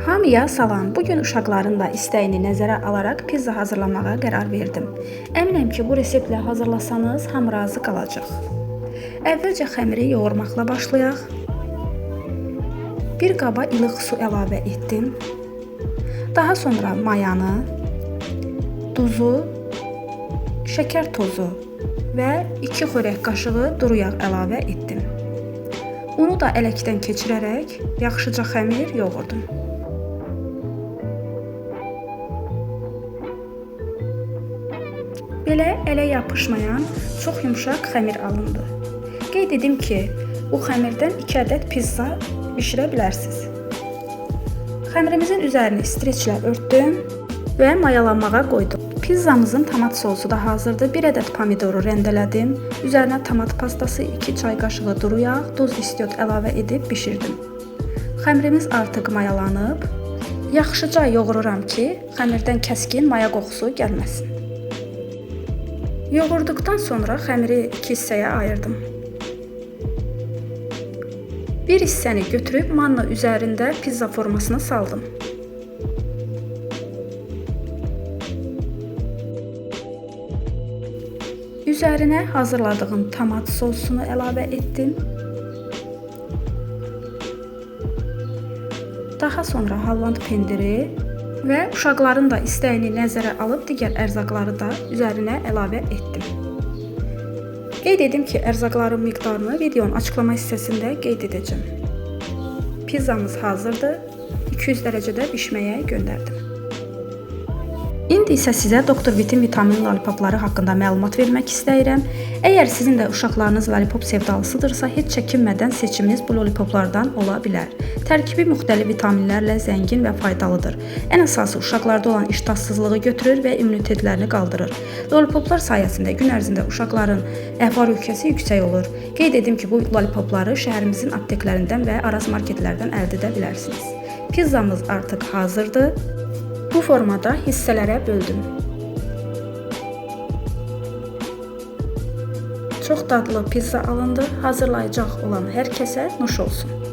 Hamıya salam. Bugün uşaqların da istəyini nəzərə alaraq pizza hazırlamağa qərar verdim. Əminəm ki, bu reseptlə hazırlasanız hamı razı qalacaq. Əvvəlcə xəmiri yoğurmaqla başlayaq. Bir qaba ilıq su əlavə etdim. Daha sonra mayanı, duzu, şəkər tozu və 2 xörək qaşığı duru yağ əlavə etdim. Unu da ələkdən keçirərək yaxşıca xəmir yoğurdum. Belə ələ yapışmayan çox yumşaq xəmir alındı. Qeyd edim ki, bu xəmirdən 2 ədəd pizza bişirə bilərsiniz. Xəmirimizin üzərini streçlə örtdüm və mayalanmağa qoydum. Pizzamızın tomat sosu da hazırdır. 1 ədəd pomidoru rəndələdim. Üzərinə tomat pastası, 2 çay qaşığı duru yağ, duz istiot əlavə edib bişirdim. Xəmirimiz artıq mayalanıb. Yaxşıca yoğururam ki, xəmirdən kəskin maya qoxusu gəlməsin. Yoğurduqdan sonra xəmiri 2 hissəyə ayırdım. Bir hissəni götürüb manna üzərində pizza formasına saldım. Üzərinə hazırladığım tomat sosunu əlavə etdim. Daha sonra Holland pendiri və uşaqların da istəyini nəzərə alıb digər ərzaqları da üzərinə əlavə etdim. Qeyd edim ki, ərzaqların miqdarını videonun açıqlama hissəsində qeyd edəcəm. Pizzamız hazırdır. 200 dərəcədə bişməyə göndərdim. İndi isə sizə Dr. Vit'in vitamin lollipopları haqqında məlumat vermək istəyirəm. Əgər sizin də uşaqlarınız lollipop sevdalısıdırsa, heç çəkinmədən seçiminiz bu lollipoplardan ola bilər. Tərkibi müxtəlif vitaminlərlə zəngin və faydalıdır. Ən əsası uşaqlarda olan iştahsızlığı götürür və immunitetlərini qaldırır. Lollipoplar sayəsində gün ərzində uşaqların əfvar yüksəsi yüksək olur. Qeyd edim ki, bu lollipopları şəhərimizin apteklərindən və araz marketlərdən əldə edə bilərsiniz. Pizzamız artıq hazırdır. Bu formada hissələrə böldüm. Çox dadlı pizza alındı. Hazırlayacaq olan hər kəsə nuş olsun.